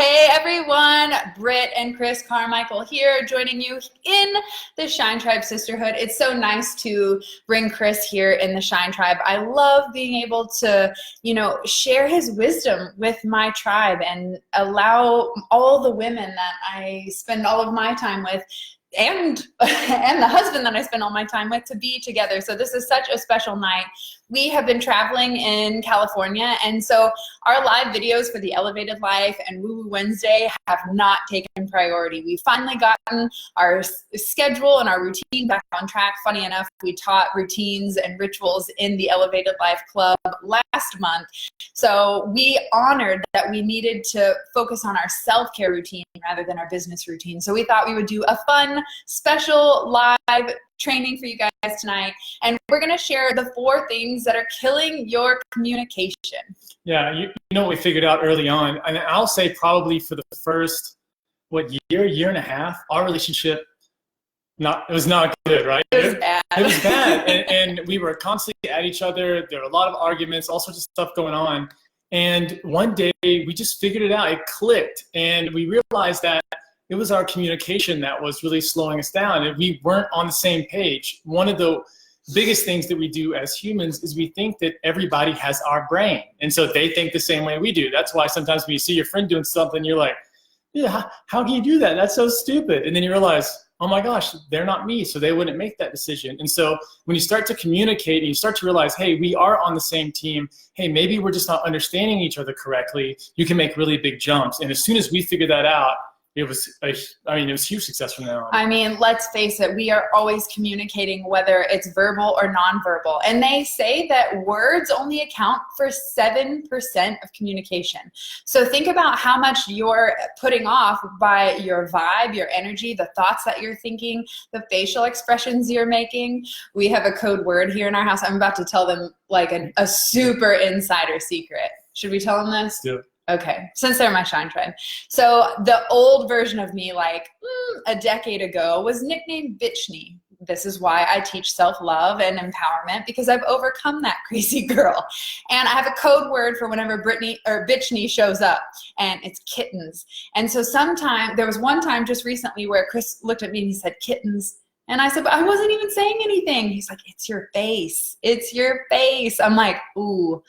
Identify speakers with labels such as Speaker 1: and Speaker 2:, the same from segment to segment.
Speaker 1: Hey everyone, Britt and Chris Carmichael here, joining you in the Shine Tribe Sisterhood. It's so nice to bring Chris here in the Shine Tribe. I love being able to, share his wisdom with my tribe and allow all the women that I spend all of my time with and the husband that I spend all my time with to be together. So this is such a special night. We have been traveling in California, and so our live videos for the Elevated Life and Woo Woo Wednesday have not taken priority. We've finally gotten our schedule and our routine back on track. Funny enough, we taught routines and rituals in the Elevated Life Club last month. So we honored that we needed to focus on our self-care routine rather than our business routine. So we thought we would do a fun, special live training for you guys tonight, and we're going to share the 4 things that are killing your communication.
Speaker 2: Yeah, you know what we figured out early on, and I'll say probably for the first year and a half, our relationship was not good, right?
Speaker 1: It was bad.
Speaker 2: It was bad, and we were constantly at each other. There were a lot of arguments, all sorts of stuff going on, and one day we just figured it out. It clicked, and we realized that it was our communication that was really slowing us down, and we weren't on the same page. One of the biggest things that we do as humans is we think that everybody has our brain, and so they think the same way we do. That's why sometimes when you see your friend doing something, you're like, yeah, how can you do that? That's so stupid. And then you realize, oh my gosh, they're not me, so they wouldn't make that decision. And so when you start to communicate and you start to realize, hey, we are on the same team, hey, maybe we're just not understanding each other correctly, you can make really big jumps. And as soon as we figure that out, it was huge success from now on. I mean,
Speaker 1: let's face it, we are always communicating, whether it's verbal or nonverbal. And they say that words only account for 7% of communication. So think about how much you're putting off by your vibe, your energy, the thoughts that you're thinking, the facial expressions you're making. We have a code word here in our house. I'm about to tell them like a super insider secret. Should we tell them this?
Speaker 2: Do it.
Speaker 1: Okay, since they're my Shine Tribe. So the old version of me, like a decade ago, was nicknamed Bitchney. This is why I teach self-love and empowerment, because I've overcome that crazy girl. And I have a code word for whenever Bitchney shows up, and it's kittens. And so there was one time just recently where Chris looked at me and he said, kittens. And I said, but I wasn't even saying anything. He's like, it's your face. It's your face. I'm like, ooh.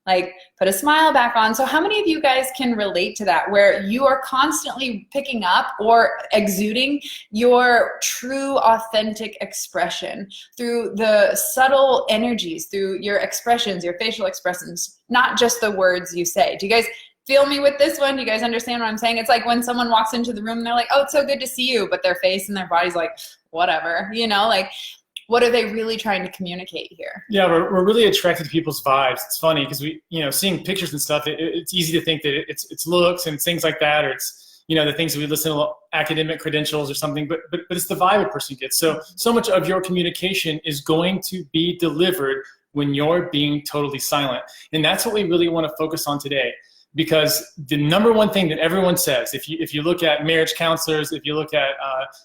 Speaker 1: Like, put a smile back on. So how many of you guys can relate to that, where you are constantly picking up or exuding your true, authentic expression through the subtle energies, through your expressions, your facial expressions, not just the words you say? Do you guys feel me with this one? Do you guys understand what I'm saying? It's like when someone walks into the room and they're like, oh, it's so good to see you, but their face and their body's like, whatever, like, what are they really trying to communicate here? Yeah,
Speaker 2: we're really attracted to people's vibes. It's funny because we, seeing pictures and stuff, it's easy to think that it's looks and things like that, or it's, the things that we listen to, academic credentials or something, but it's the vibe a person gets. So much of your communication is going to be delivered when you're being totally silent. And that's what we really want to focus on today. Because the number one thing that everyone says, if you look at marriage counselors, if you look at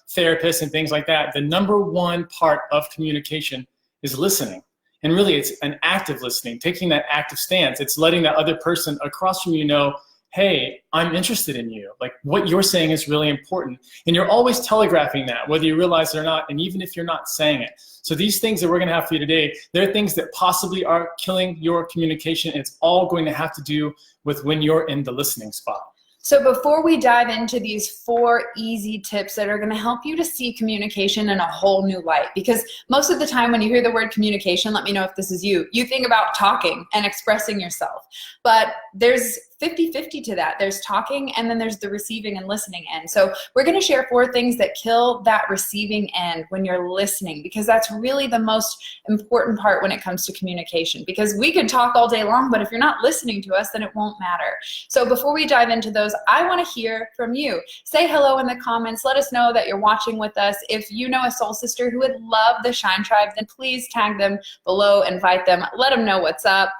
Speaker 2: therapists and things like that, the number one part of communication is listening. And really, it's an active listening, taking that active stance. It's letting that other person across from you know, hey, I'm interested in you. Like, what you're saying is really important. And you're always telegraphing that, whether you realize it or not, and even if you're not saying it. So these things that we're going to have for you today, they're things that possibly are killing your communication. And it's all going to have to do with when you're in the listening spot.
Speaker 1: So before we dive into these 4 easy tips that are going to help you to see communication in a whole new light, because most of the time when you hear the word communication, let me know if this is you think about talking and expressing yourself. But there's 50-50 to that. There's talking, and then there's the receiving and listening end. So we're going to share 4 things that kill that receiving end when you're listening, because that's really the most important part when it comes to communication. Because we could talk all day long, but if you're not listening to us, then it won't matter. So before we dive into those, I want to hear from you. Say hello in the comments. Let us know that you're watching with us. If you know a soul sister who would love the Shine Tribe, then please tag them below, invite them, let them know what's up.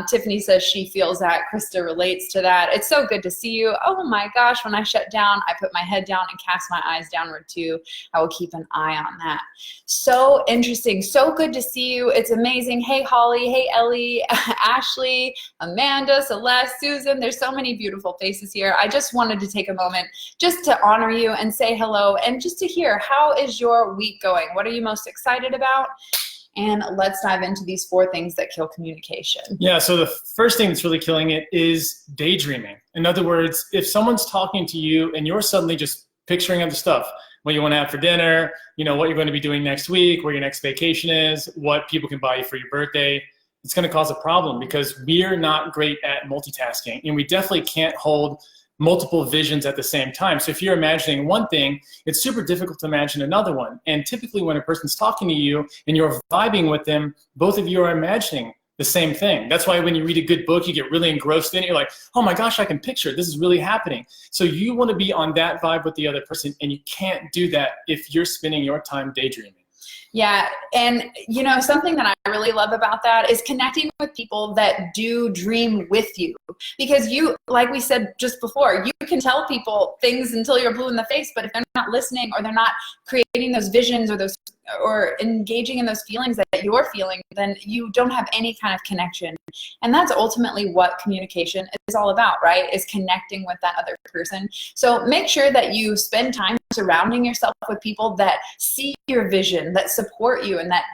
Speaker 1: Tiffany says she feels that. Krista relates. relates to that. It's so good to see you. Oh my gosh, when I shut down, I put my head down and cast my eyes downward too. I will keep an eye on that. So interesting. So good to see you. It's amazing. Hey, Holly. Hey, Ellie, Ashley, Amanda, Celeste, Susan. There's so many beautiful faces here. I just wanted to take a moment just to honor you and say hello and just to hear, how is your week going? What are you most excited about? And let's dive into these 4 things that kill communication.
Speaker 2: Yeah, so the first thing that's really killing it is daydreaming. In other words, if someone's talking to you and you're suddenly just picturing other stuff, what you want to have for dinner, you know, what you're going to be doing next week, where your next vacation is, what people can buy you for your birthday, it's going to cause a problem because we're not great at multitasking, and we definitely can't hold multiple visions at the same time. So if you're imagining one thing, it's super difficult to imagine another one. And typically when a person's talking to you and you're vibing with them, both of you are imagining the same thing. That's why when you read a good book, you get really engrossed in it. You're like, oh my gosh, I can picture it. This is really happening. So you want to be on that vibe with the other person, and you can't do that if you're spending your time daydreaming.
Speaker 1: Yeah, and you know, something that I really love about that is connecting with people that do dream with you. Because you, like we said just before, you can tell people things until you're blue in the face, but if they're not listening or they're not creating those visions or engaging in those feelings that you're feeling, then you don't have any kind of connection. And that's ultimately what communication is all about, right? Is connecting with that other person. So make sure that you spend time surrounding yourself with people that see your vision, that support you, and that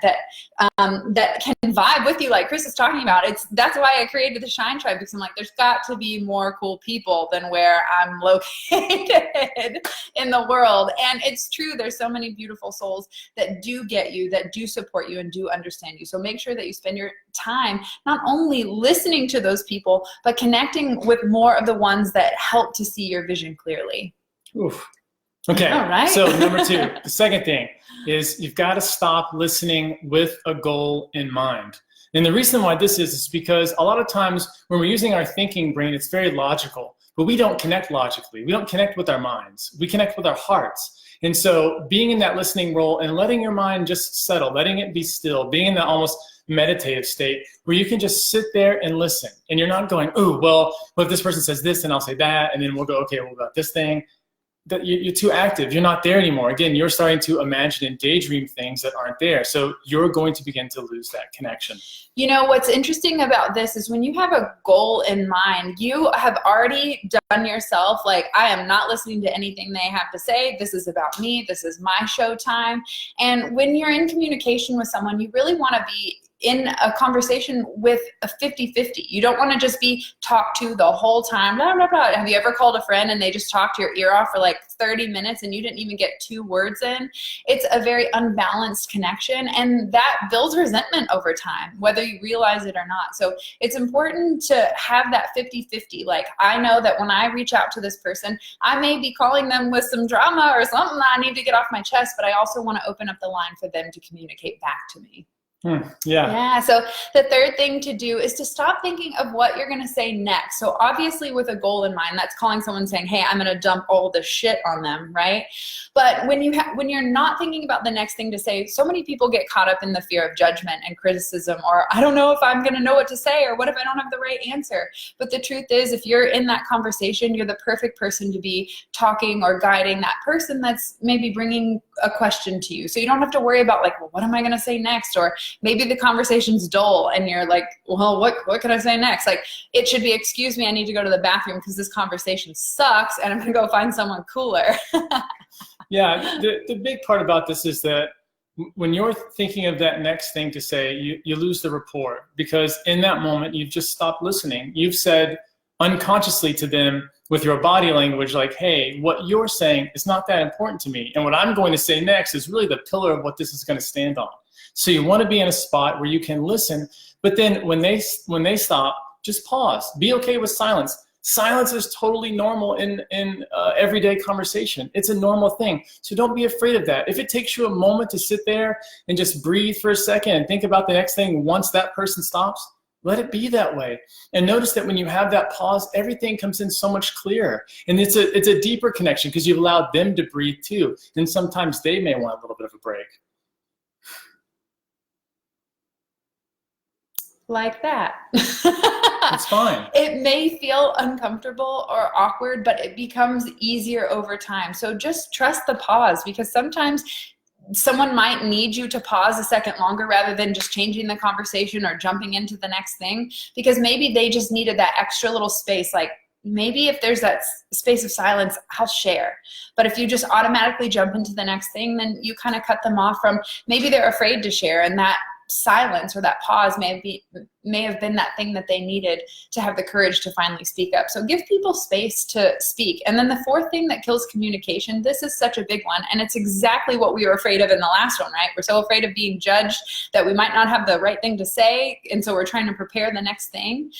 Speaker 1: can vibe with you, like Chris is talking about. That's why I created the Shine Tribe, because I'm like, there's got to be more cool people than where I'm located in the world. And it's true, there's so many beautiful souls that do get you, that do support you, and do understand you. So make sure that you spend your time not only listening to those people, but connecting with more of the ones that help to see your vision clearly.
Speaker 2: Oof. Okay,
Speaker 1: all right.
Speaker 2: So number 2, the second thing is you've got to stop listening with a goal in mind. And the reason why this is because a lot of times when we're using our thinking brain, it's very logical, but we don't connect logically. We don't connect with our minds. We connect with our hearts. And so being in that listening role and letting your mind just settle, letting it be still, being in that almost meditative state where you can just sit there and listen. And you're not going, oh, well, if this person says this, and I'll say that, and then we'll go, okay, what about this thing? That you're too active. You're not there anymore. Again, you're starting to imagine and daydream things that aren't there. So you're going to begin to lose that connection.
Speaker 1: You know, what's interesting about this is when you have a goal in mind, you have already done yourself, like, I am not listening to anything they have to say. This is about me. This is my show time. And when you're in communication with someone, you really want to be in a conversation with a 50-50. You don't want to just be talked to the whole time. Blah, blah, blah. Have you ever called a friend and they just talked your ear off for like 30 minutes and you didn't even get 2 words in? It's a very unbalanced connection, and that builds resentment over time, whether you realize it or not. So it's important to have that 50-50. Like, I know that when I reach out to this person, I may be calling them with some drama or something I need to get off my chest, but I also want to open up the line for them to communicate back to me. Yeah. So the third thing to do is to stop thinking of what you're going to say next. So obviously with a goal in mind, that's calling someone saying, hey, I'm going to dump all the shit on them, right? But when you're not thinking about the next thing to say, so many people get caught up in the fear of judgment and criticism, or I don't know if I'm going to know what to say, or what if I don't have the right answer? But the truth is, if you're in that conversation, you're the perfect person to be talking or guiding that person that's maybe bringing a question to you. So you don't have to worry about like, well, what am I going to say next? Or maybe the conversation's dull and you're like, well, what can I say next? Like, it should be, excuse me, I need to go to the bathroom because this conversation sucks and I'm going to go find someone cooler.
Speaker 2: Yeah, the big part about this is that when you're thinking of that next thing to say, you lose the rapport, because in that moment, you've just stopped listening. You've said unconsciously to them with your body language, like, hey, what you're saying is not that important to me. And what I'm going to say next is really the pillar of what this is going to stand on. So you want to be in a spot where you can listen, but then when they stop, just pause. Be okay with silence. Silence is totally normal in everyday conversation. It's a normal thing. So don't be afraid of that. If it takes you a moment to sit there and just breathe for a second and think about the next thing once that person stops, let it be that way. And notice that when you have that pause, everything comes in so much clearer. And it's a deeper connection because you've allowed them to breathe too. And sometimes they may want a little bit of a break.
Speaker 1: like that.
Speaker 2: It's fine.
Speaker 1: It may feel uncomfortable or awkward, but it becomes easier over time. So just trust the pause, because sometimes someone might need you to pause a second longer rather than just changing the conversation or jumping into the next thing, because maybe they just needed that extra little space. Like, maybe if there's that space of silence, I'll share. But if you just automatically jump into the next thing, then you kind of cut them off from, maybe they're afraid to share, and that silence or that pause may have been that thing that they needed to have the courage to finally speak up. So give people space to speak. And then the fourth thing that kills communication, this is such a big one, and it's exactly what we were afraid of in the last one, right? We're so afraid of being judged that we might not have the right thing to say, and so we're trying to prepare the next thing.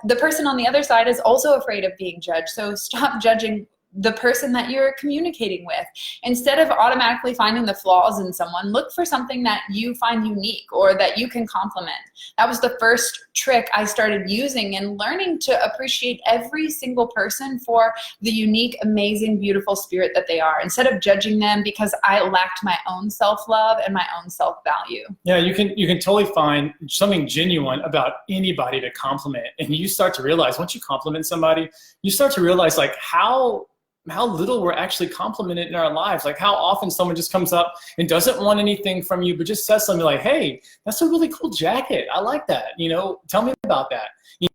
Speaker 1: The person on the other side is also afraid of being judged, so stop judging the person that you're communicating with. Instead of automatically finding the flaws in someone, look for something that you find unique or that you can compliment. That was the first trick I started using, and learning to appreciate every single person for the unique, amazing, beautiful spirit that they are, instead of judging them because I lacked my own self-love and my own self-value.
Speaker 2: Yeah, you can totally find something genuine about anybody to compliment. And you start to realize, once you compliment somebody, you start to realize like how little we're actually complimented in our lives. Like how often someone just comes up and doesn't want anything from you, but just says something like, hey, that's a really cool jacket. I like that. You know, tell me about that.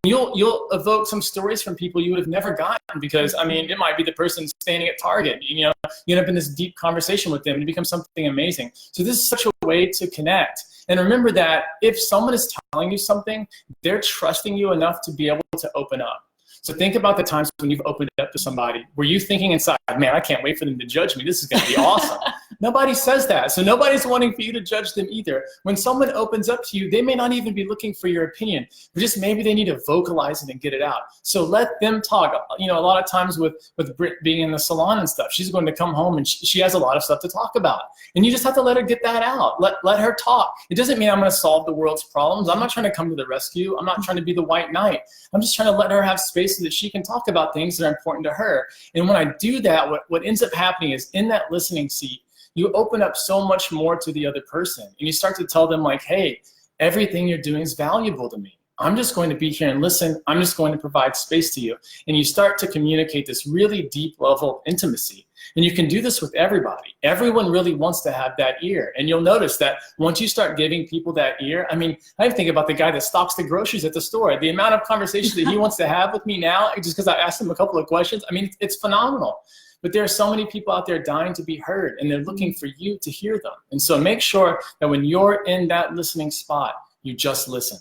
Speaker 2: You'll evoke some stories from people you would have never gotten, because I mean, it might be the person standing at Target, you know, you end up in this deep conversation with them and it becomes something amazing. So this is such a way to connect. And remember that if someone is telling you something, they're trusting you enough to be able to open up. So think about the times when you've opened up to somebody. Were you thinking inside, man, I can't wait for them to judge me. This is going to be awesome. Nobody says that. So nobody's wanting for you to judge them either. When someone opens up to you, they may not even be looking for your opinion, but just maybe they need to vocalize it and get it out. So let them talk. You know, a lot of times with Britt being in the salon and stuff, she's going to come home and she has a lot of stuff to talk about. And you just have to let her get that out. Let her talk. It doesn't mean I'm going to solve the world's problems. I'm not trying to come to the rescue. I'm not trying to be the white knight. I'm just trying to let her have space so that she can talk about things that are important to her. And when I do that, what ends up happening is, in that listening seat, you open up so much more to the other person. And you start to tell them like, hey, everything you're doing is valuable to me. I'm just going to be here and listen. I'm just going to provide space to you. And you start to communicate this really deep level of intimacy. And you can do this with everybody. Everyone really wants to have that ear. And you'll notice that once you start giving people that ear, I mean, I think about the guy that stocks the groceries at the store. The amount of conversation that he wants to have with me now, just because I asked him a couple of questions, I mean, it's phenomenal. But there are so many people out there dying to be heard, and they're looking for you to hear them. And so make sure that when you're in that listening spot, you just listen.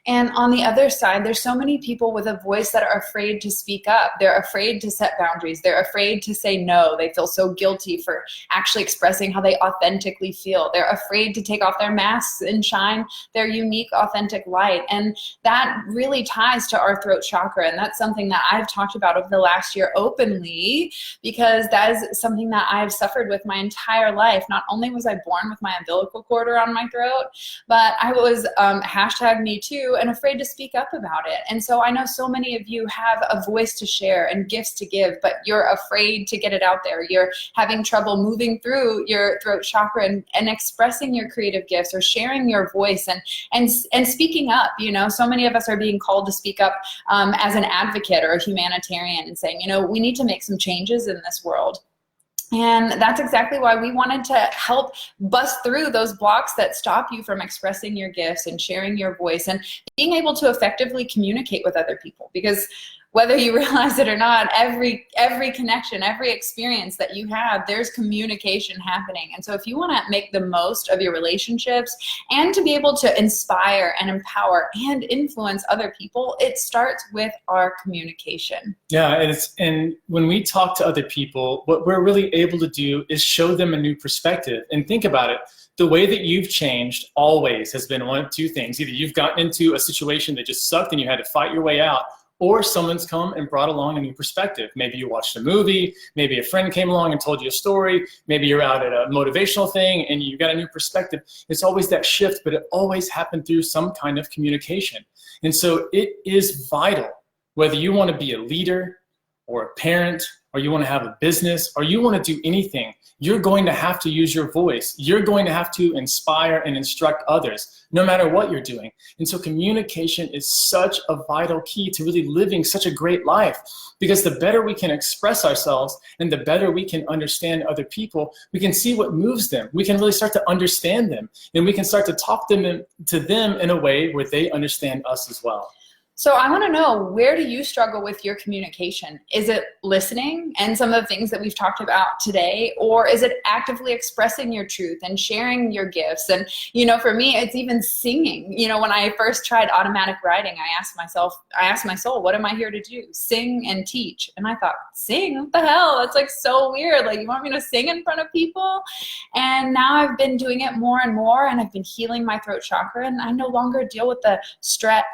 Speaker 1: And on the other side, there's so many people with a voice that are afraid to speak up. They're afraid to set boundaries. They're afraid to say no. They feel so guilty for actually expressing how they authentically feel. They're afraid to take off their masks and shine their unique, authentic light. And that really ties to our throat chakra. And that's something that I've talked about over the last year openly, because that is something that I've suffered with my entire life. Not only was I born with my umbilical cord around my throat, but I was #MeToo and afraid to speak up about it. And so I know so many of you have a voice to share and gifts to give, but you're afraid to get it out there. You're having trouble moving through your throat chakra and expressing your creative gifts or sharing your voice and speaking up. You know, so many of us are being called to speak up as an advocate or a humanitarian and saying, you know, we need to make some changes in this world. And that's exactly why we wanted to help bust through those blocks that stop you from expressing your gifts and sharing your voice and being able to effectively communicate with other people. Because whether you realize it or not, every connection, every experience that you have, there's communication happening. And so if you want to make the most of your relationships and to be able to inspire and empower and influence other people, it starts with our communication.
Speaker 2: Yeah, and when we talk to other people, what we're really able to do is show them a new perspective. And think about it. The way that you've changed always has been one of two things. Either you've gotten into a situation that just sucked and you had to fight your way out, or someone's come and brought along a new perspective. Maybe you watched a movie, maybe a friend came along and told you a story, maybe you're out at a motivational thing and you got a new perspective. It's always that shift, but it always happened through some kind of communication. And so it is vital, whether you want to be a leader, or a parent, or you want to have a business, or you want to do anything, you're going to have to use your voice. You're going to have to inspire and instruct others, no matter what you're doing. And so communication is such a vital key to really living such a great life, because the better we can express ourselves and the better we can understand other people, we can see what moves them. We can really start to understand them, and we can start to talk to them in a way where they understand us as well.
Speaker 1: So I want to know, where do you struggle with your communication? Is it listening and some of the things that we've talked about today, or is it actively expressing your truth and sharing your gifts? And, you know, for me, it's even singing. You know, when I first tried automatic writing, I asked my soul, what am I here to do? Sing and teach. And I thought, sing? What the hell? That's like so weird. Like, you want me to sing in front of people? And now I've been doing it more and more, and I've been healing my throat chakra, and I no longer deal with the strep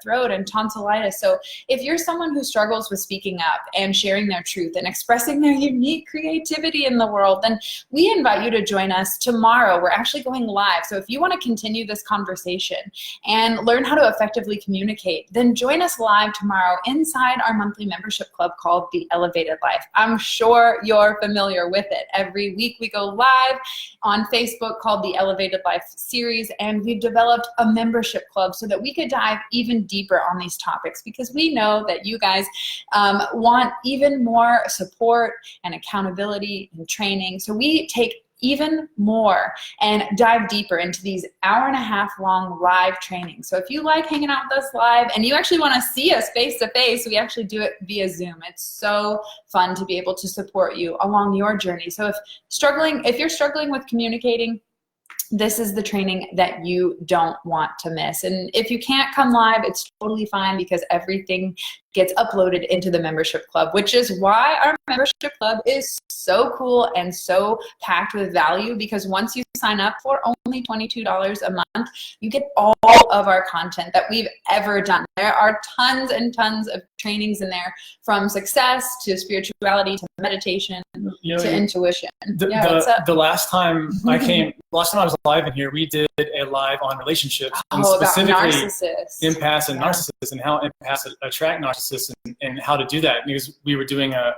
Speaker 1: throat and tonsillitis. So if you're someone who struggles with speaking up and sharing their truth and expressing their unique creativity in the world, then we invite you to join us tomorrow. We're actually going live. So if you want to continue this conversation and learn how to effectively communicate, then join us live tomorrow inside our monthly membership club called The Elevated Life. I'm sure you're familiar with it. Every week we go live on Facebook called The Elevated Life Series, and we've developed a membership club so that we could dive even deeper on these topics, because we know that you guys want even more support and accountability and training. So we take even more and dive deeper into these 1.5-hour long live trainings. So if you like hanging out with us live and you actually want to see us face to face, we actually do it via Zoom. It's so fun to be able to support you along your journey. So if you're struggling with communicating, this is the training that you don't want to miss. And if you can't come live, it's totally fine, because everything gets uploaded into the membership club, which is why our membership club is so cool and so packed with value, because once you sign up for only $22 a month, you get all of our content that we've ever done. There are tons and tons of trainings in there, from success to spirituality to meditation to intuition.
Speaker 2: The last time I was live in here, we did a live on relationships, and specifically empaths and narcissists, and how empaths attract narcissists, and how to do that, because we were doing a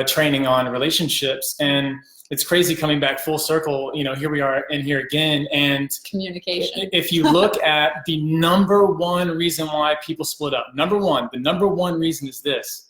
Speaker 2: training on relationships. And it's crazy coming back full circle, you know, here we are in here again. And
Speaker 1: communication.
Speaker 2: If you look at the number one reason why people split up, the number one reason is this: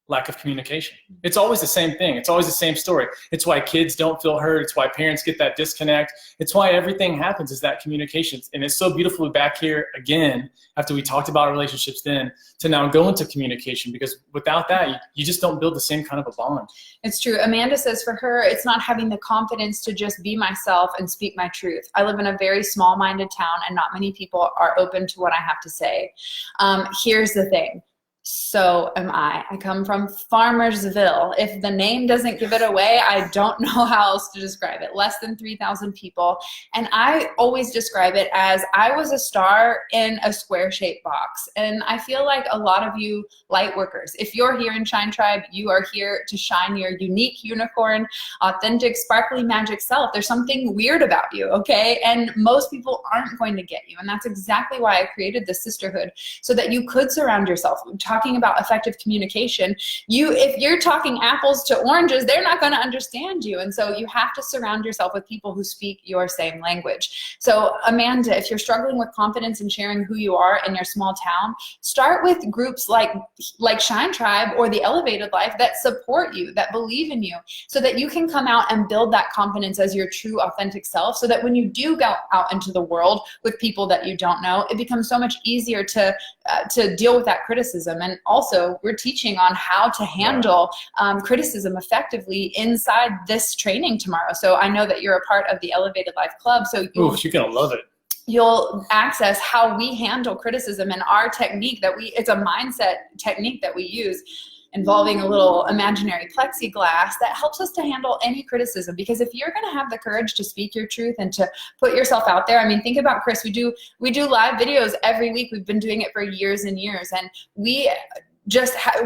Speaker 2: lack of communication. It's always the same thing. It's always the same story. It's why kids don't feel heard. It's why parents get that disconnect. It's why everything happens, is that communication. And it's so beautiful back here again, after we talked about relationships then, to now go into communication, because without that, you just don't build the same kind of a bond.
Speaker 1: It's true. Amanda says for her, it's not having the confidence to just be myself and speak my truth. I live in a very small-minded town, and not many people are open to what I have to say. Here's the thing. So am I. I come from Farmersville. If the name doesn't give it away, I don't know how else to describe it. Less than 3,000 people. And I always describe it as I was a star in a square-shaped box. And I feel like a lot of you light workers, if you're here in Shine Tribe, you are here to shine your unique unicorn, authentic, sparkly magic self. There's something weird about you, okay? And most people aren't going to get you. And that's exactly why I created this sisterhood, so that you could surround yourself. Talking about effective communication, if you're talking apples to oranges, they're not going to understand you. And so you have to surround yourself with people who speak your same language. So Amanda, if you're struggling with confidence in sharing who you are in your small town, start with groups like Shine Tribe or The Elevated Life that support you, that believe in you, so that you can come out and build that confidence as your true authentic self, so that when you do go out into the world with people that you don't know, it becomes so much easier to deal with that criticism. And also, we're teaching on how to handle criticism effectively inside this training tomorrow. So I know that you're a part of the Elevated Life Club. So
Speaker 2: you're going to love it.
Speaker 1: You'll access how we handle criticism, and our technique it's a mindset technique that we use, involving a little imaginary plexiglass that helps us to handle any criticism. Because if you're going to have the courage to speak your truth and to put yourself out there, I mean, think about Chris. We do live videos every week. We've been doing it for years and years, and we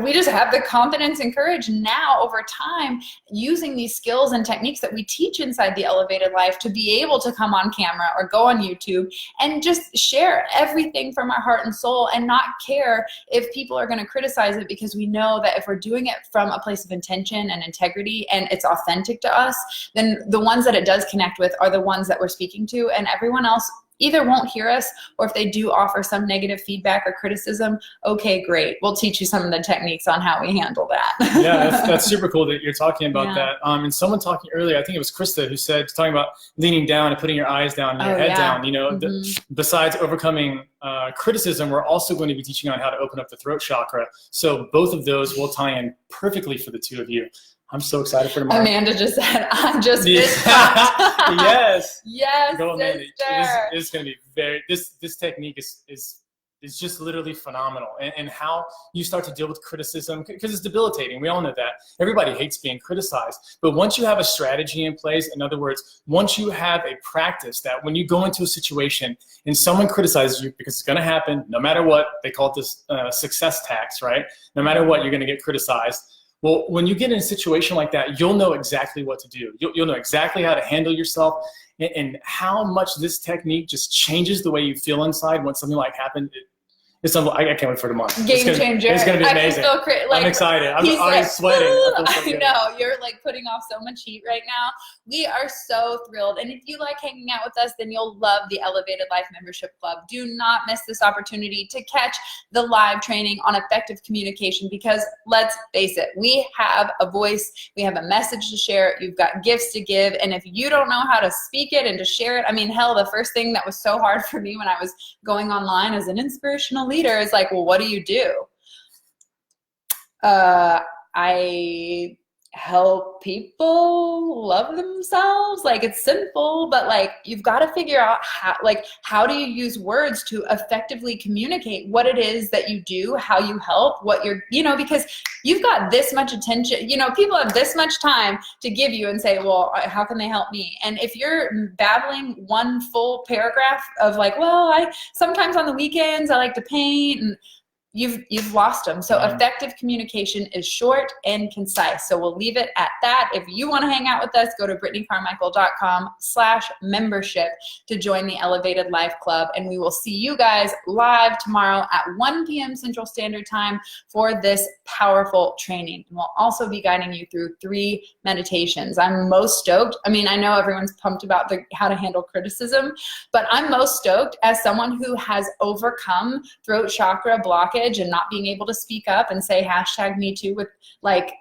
Speaker 1: we just have the confidence and courage now over time using these skills and techniques that we teach inside the Elevated Life to be able to come on camera or go on YouTube and just share everything from our heart and soul and not care if people are going to criticize it, because we know that if we're doing it from a place of intention and integrity and it's authentic to us, then the ones that it does connect with are the ones that we're speaking to, and everyone else either won't hear us, or if they do offer some negative feedback or criticism, okay, great. We'll teach you some of the techniques on how we handle that.
Speaker 2: Yeah, that's super cool that you're talking about that. And someone talking earlier, I think it was Krista, who said, talking about leaning down and putting your eyes down and your head down. You know, besides overcoming criticism, we're also going to be teaching on how to open up the throat chakra. So both of those will tie in perfectly for the two of you. I'm so excited for tomorrow.
Speaker 1: Amanda just said, I'm just
Speaker 2: Yes.
Speaker 1: Yes,
Speaker 2: go, Amanda.
Speaker 1: sister.
Speaker 2: It is going to be this technique is just literally phenomenal. And how you start to deal with criticism, because it's debilitating. We all know that. Everybody hates being criticized. But once you have a strategy in place, in other words, once you have a practice that when you go into a situation and someone criticizes you, because it's going to happen no matter what, they call it this success tax, right? No matter what, you're going to get criticized. Well, when you get in a situation like that, you'll know exactly what to do. You'll know exactly how to handle yourself, and how much this technique just changes the way you feel inside when something like happened. I can't wait for tomorrow.
Speaker 1: Game changer.
Speaker 2: It's going to be amazing. I'm excited. I'm already sweating.
Speaker 1: I know. You're like putting off so much heat right now. We are so thrilled. And if you like hanging out with us, then you'll love the Elevated Life Membership Club. Do not miss this opportunity to catch the live training on effective communication, because let's face it, we have a voice, we have a message to share, you've got gifts to give. And if you don't know how to speak it and to share it, I mean, hell, the first thing that was so hard for me when I was going online as an inspirational leader is like, well, what do you do? I help people love themselves. Like, it's simple, but like, you've got to figure out how do you use words to effectively communicate what it is that you do, how you help, what you're, because you've got this much attention, people have this much time to give you and say, well, how can they help me? And if you're babbling one full paragraph of like, well, sometimes on the weekends I like to paint, and you've lost them. So effective communication is short and concise. So we'll leave it at that. If you want to hang out with us, go to brittanycarmichael.com/membership to join the Elevated Life Club. And we will see you guys live tomorrow at 1 p.m. Central Standard Time for this powerful training. And we'll also be guiding you through 3 meditations. I'm most stoked. I mean, I know everyone's pumped about how to handle criticism, but I'm most stoked as someone who has overcome throat chakra blockage and not being able to speak up and say #MeToo with like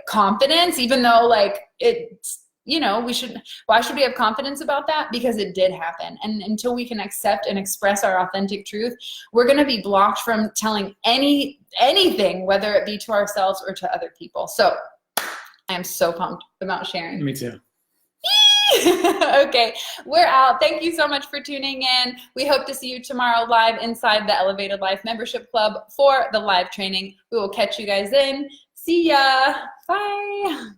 Speaker 1: confidence, even though like it's, why should we have confidence about that? Because it did happen. And until we can accept and express our authentic truth, we're going to be blocked from telling anything, whether it be to ourselves or to other people. So I am so pumped about sharing.
Speaker 2: Me too.
Speaker 1: Okay, we're out. Thank you so much for tuning in. We hope to see you tomorrow live inside the Elevated Life Membership Club for the live training. We will catch you guys then. See ya. Bye.